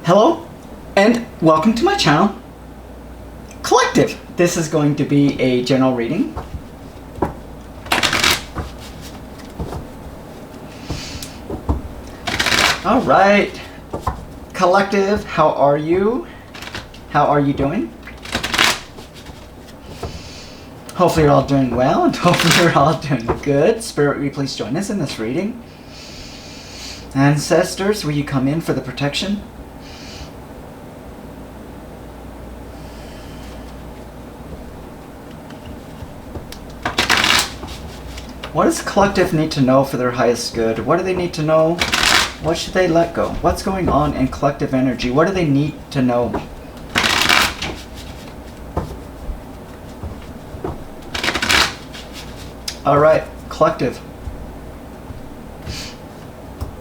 Hello and welcome to my channel, Collective. This is going to be a general reading. All right, Collective, how are you? How are you doing? Hopefully you're all doing well and hopefully you're all doing good. Spirit, will you please join us in this reading? Ancestors, will you come in for the protection? What does Collective need to know for their highest good? What do they need to know? What should they let go? What's going on in Collective energy? What do they need to know? All right, Collective.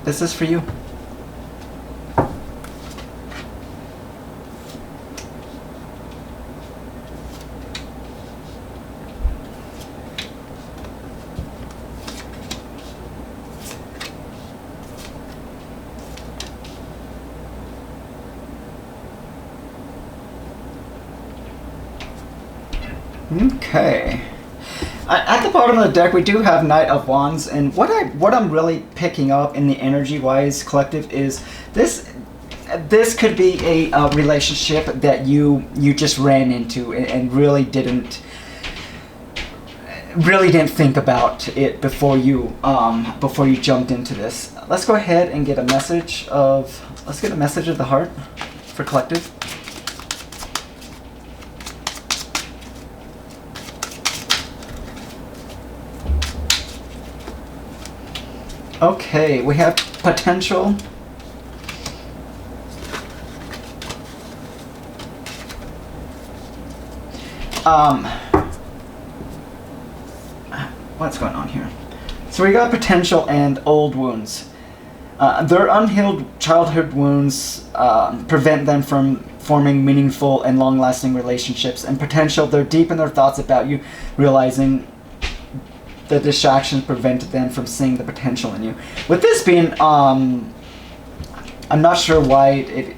This is for you. Okay. At the bottom of the deck, we do have Knight of Wands, and what I'm really picking up in the energy-wise, Collective, is this. This could be a relationship that you just ran into and really didn't think about it before you jumped into this. Let's go ahead and get a message of the heart for Collective. Okay, we have potential. What's going on here? So we got potential and old wounds. Their unhealed childhood wounds prevent them from forming meaningful and long-lasting relationships. And potential, they're deep in their thoughts about you, realizing the distractions prevented them from seeing the potential in you. With this being, I'm not sure why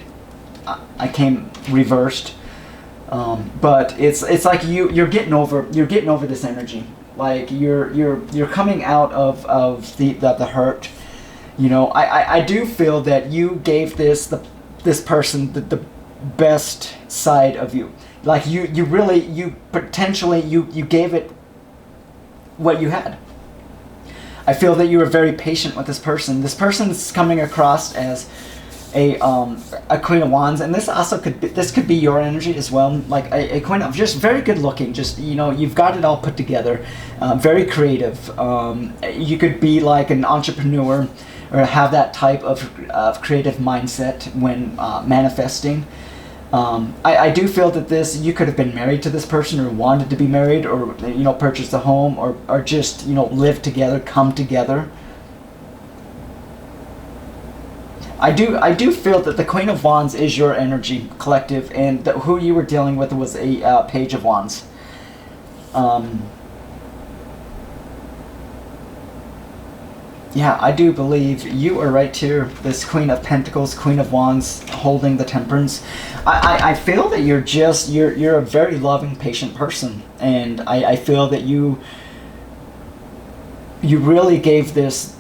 I came reversed, but it's like you're getting over this energy. Like you're coming out of the hurt. You know, I do feel that you gave this person the best side of you. Like you gave it what you had. I feel that you were very patient with this person. This person's coming across as a Queen of Wands, and this could be your energy as well. Like a Queen of just very good looking. Just, you know, you've got it all put together. Very creative. You could be like an entrepreneur or have that type of creative mindset when manifesting. I do feel that you could have been married to this person or wanted to be married or, you know, purchase a home or just, you know, live together, come together. I do feel that the Queen of Wands is your energy, Collective, and that who you were dealing with was a Page of Wands. Yeah, I do believe you are right here. This Queen of Pentacles, Queen of Wands, holding the Temperance. I feel that you're a very loving, patient person, and I feel that you really gave this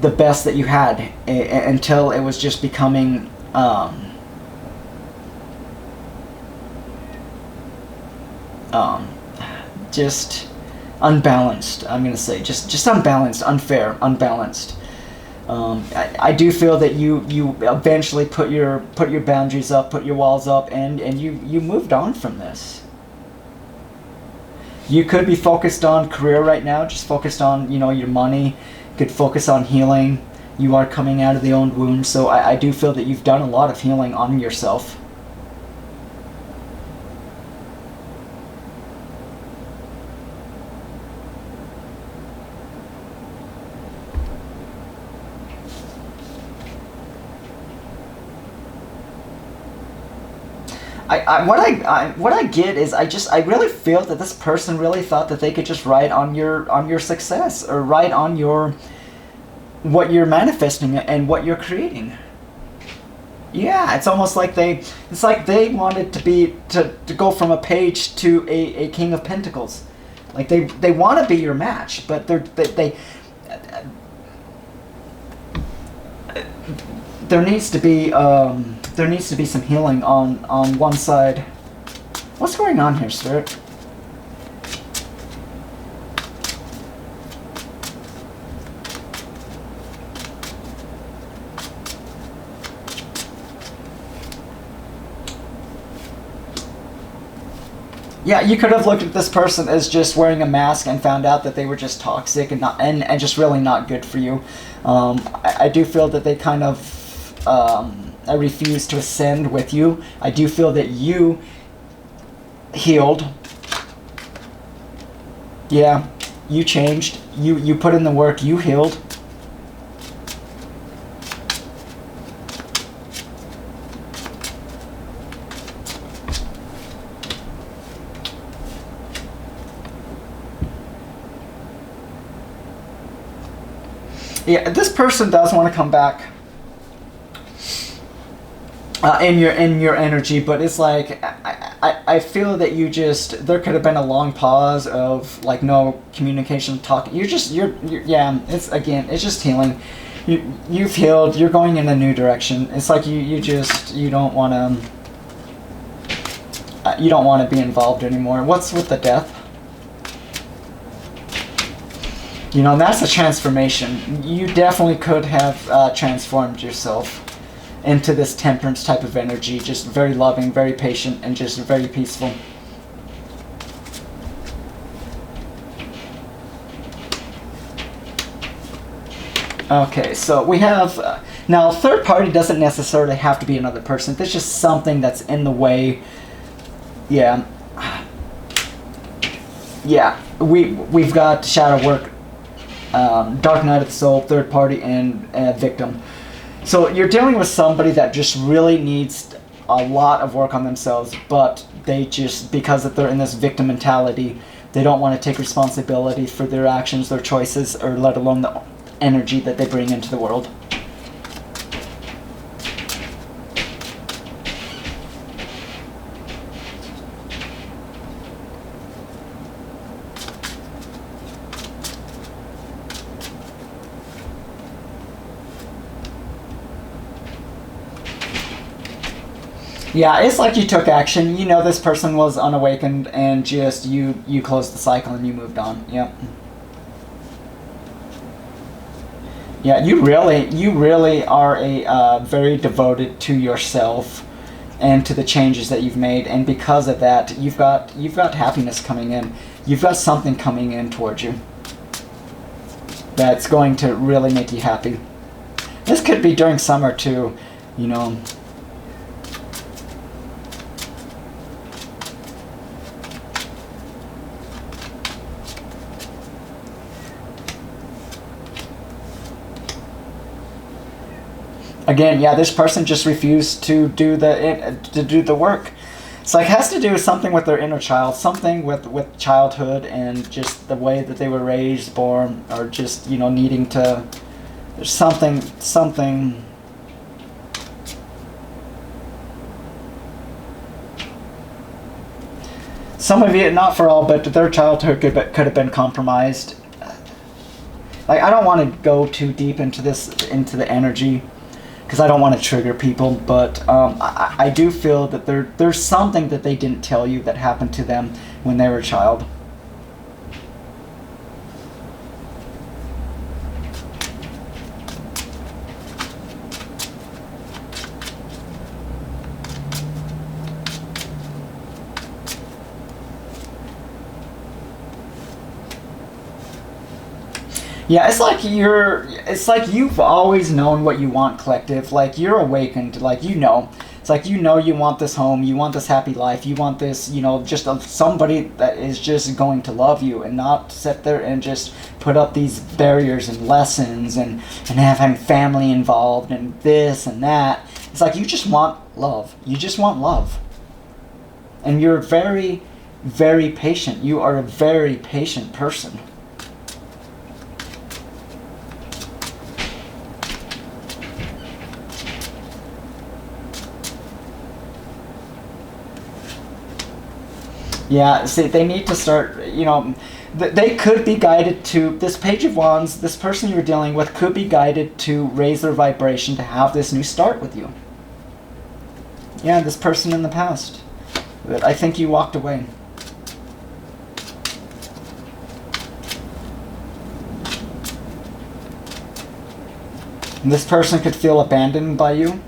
the best that you had until it was just becoming just unbalanced. I'm gonna say just unbalanced, unfair, unbalanced. I do feel that you eventually put your boundaries up, put your walls up, and you moved on from this. You could be focused on career right now, just focused on, you know, your money. You could focus on healing. You are coming out of the own wound, so I do feel that you've done a lot of healing on yourself. What I get is I really feel that this person really thought that they could just ride on your success or ride on what you're manifesting and what you're creating. Yeah, it's almost like it's like they wanted to be to go from a page to a king of pentacles. Like they want to be your match, but there needs to be some healing on one side. What's going on here, Spirit? Yeah, you could have looked at this person as just wearing a mask and found out that they were just toxic and not and just really not good for you. I do feel that they kind of refuse to ascend with you. I do feel that you healed. Yeah, you changed. You put in the work. You healed. Yeah, this person does want to come back in your energy, but it's like I feel that there could have been a long pause of like no communication, talk. You're yeah. It's just healing. You've healed. You're going in a new direction. It's like you don't want to be involved anymore. What's with the death? You know, and that's a transformation. You definitely could have transformed yourself into this temperance type of energy, just very loving, very patient, and just very peaceful. Okay, so we have... now, third party doesn't necessarily have to be another person. There's just something that's in the way. Yeah. Yeah, we've got shadow work. Dark Night of the Soul, third party, and victim. So you're dealing with somebody that just really needs a lot of work on themselves, but they just, because if they're in this victim mentality, they don't want to take responsibility for their actions, their choices, or let alone the energy that they bring into the world. Yeah, it's like you took action. You know this person was unawakened, and just you closed the cycle and you moved on. Yep. Yeah, you really are a very devoted to yourself and to the changes that you've made, and because of that, you've got happiness coming in. You've got something coming in towards you that's going to really make you happy. This could be during summer too, you know. Again, yeah, this person just refused to do the work. It's like it has to do with something with their inner child, something with childhood and just the way that they were raised, born, or just, you know, needing to. There's something. Some of it, not for all, but their childhood could have been compromised. Like, I don't want to go too deep into the energy, because I don't want to trigger people, but I do feel that there's something that they didn't tell you that happened to them when they were a child. Yeah, it's like you've always known what you want, collective. Like, you're awakened, like, you know. It's like, you know, you want this home, you want this happy life, you want this, you know, just somebody that is just going to love you and not sit there and just put up these barriers and lessons and having family involved and this and that. It's like, you just want love. You just want love. And you're very, very patient. You are a very patient person. Yeah, see, they need to start, they could be guided to, this Page of Wands, this person you're dealing with could be guided to raise their vibration to have this new start with you. Yeah, this person in the past. But I think you walked away. And this person could feel abandoned by you.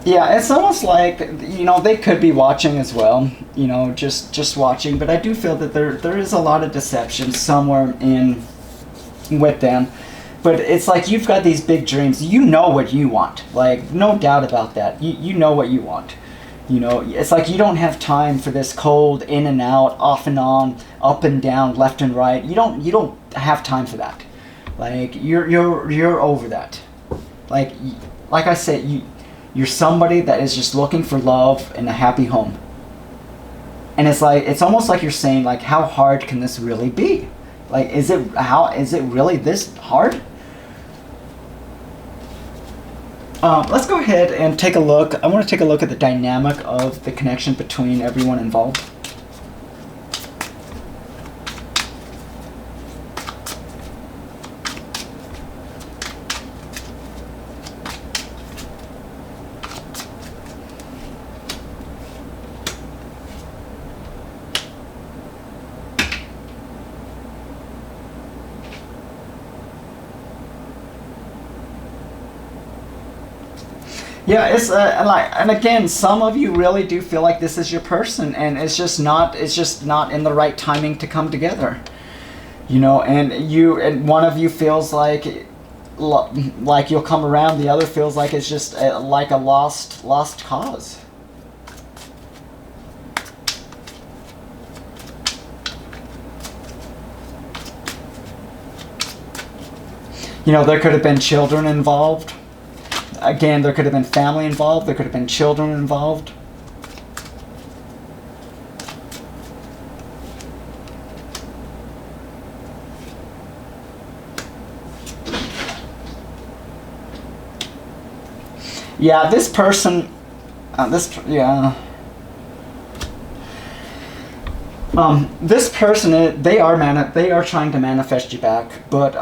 Yeah, it's almost like, they could be watching as well, just watching, but I do feel that there is a lot of deception somewhere in with them. But it's like you've got these big dreams. You know what you want. Like, no doubt about that. You know what you want. It's like you don't have time for this cold in and out, off and on, up and down, left and right. You don't have time for that. Like, you're over that. Like I said, you're somebody that is just looking for love and a happy home. And it's almost like you're saying, like, how hard can this really be? Like, is it really this hard? Let's go ahead and take a look. I want to take a look at the dynamic of the connection between everyone involved. Yeah, it's and again, some of you really do feel like this is your person, and it's just not in the right timing to come together. And one of you feels like you'll come around, the other feels like it's just like a lost cause. There could have been children involved. Again, there could have been family involved. There could have been children involved. Yeah, this person, this person, they are trying to manifest you back, but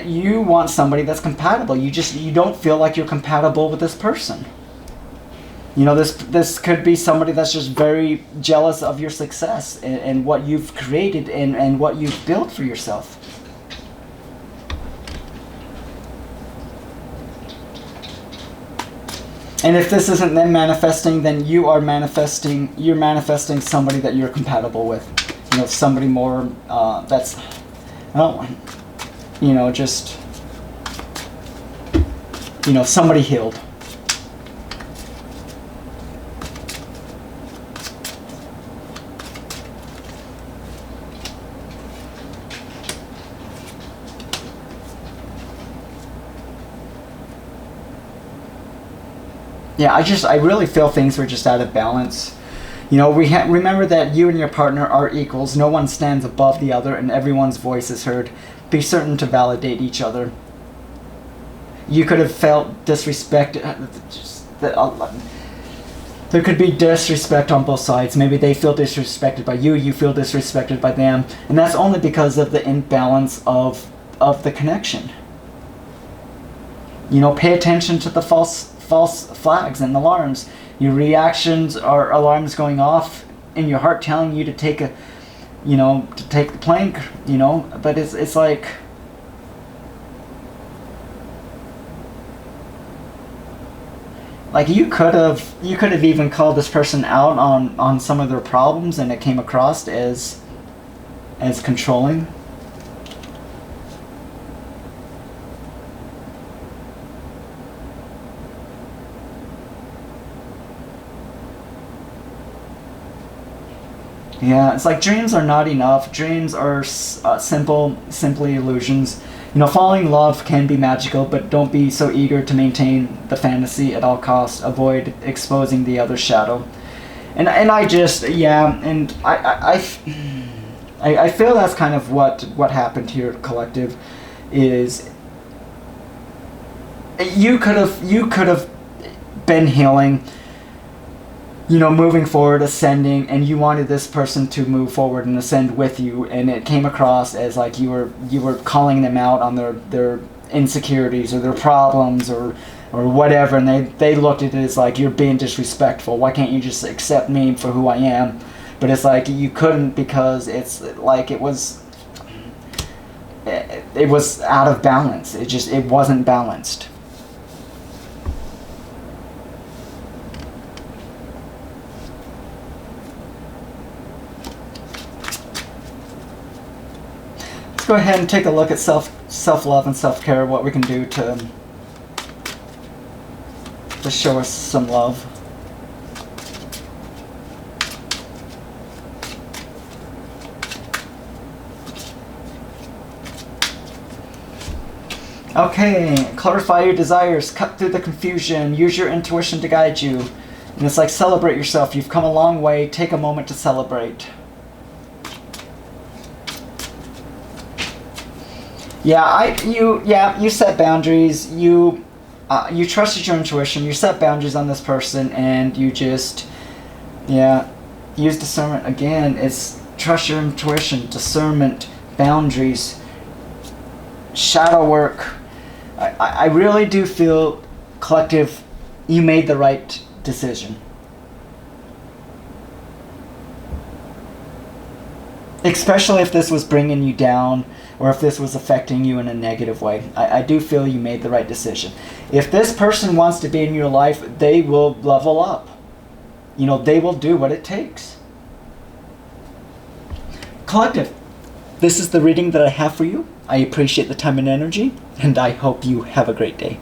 you want somebody that's compatible. You don't feel like you're compatible with this person. This could be somebody that's just very jealous of your success and what you've created and what you've built for yourself. And if this isn't them manifesting, then you're manifesting somebody that you're compatible with. Somebody more, that's, somebody healed. Yeah, I really feel things were just out of balance. Remember that you and your partner are equals. No one stands above the other, and everyone's voice is heard. Be certain to validate each other. You could have felt disrespected. There could be disrespect on both sides. Maybe they feel disrespected by you. You feel disrespected by them, and that's only because of the imbalance of the connection. Pay attention to the false flags and alarms. Your reactions are alarms going off in your heart telling you to take to take the plank, but it's like, you could have even called this person out on some of their problems, and it came across as controlling. Yeah, it's like dreams are not enough. Dreams are simply illusions. Falling in love can be magical, but don't be so eager to maintain the fantasy at all costs. Avoid exposing the other's shadow. And I just, yeah, and I feel that's kind of what happened here at Collective. Is you could have been healing, you know, moving forward, ascending, and you wanted this person to move forward and ascend with you, and it came across as like you were calling them out on their insecurities or their problems or whatever, and they looked at it as like, you're being disrespectful. Why can't you just accept me for who I am? But it's like you couldn't, because it's like it was out of balance. It wasn't balanced. Let's go ahead and take a look at self-love and self-care, what we can do to show us some love. Okay, clarify your desires, cut through the confusion, use your intuition to guide you. And it's like, celebrate yourself. You've come a long way. Take a moment to celebrate. You set boundaries. You trusted your intuition. You set boundaries on this person, and you just, use discernment again. It's trust your intuition, discernment, boundaries, shadow work. I really do feel, Collective, you made the right decision. Especially if this was bringing you down, or if this was affecting you in a negative way. I do feel you made the right decision. If this person wants to be in your life, they will level up. You know, they will do what it takes. Collective, this is the reading that I have for you. I appreciate the time and energy, and I hope you have a great day.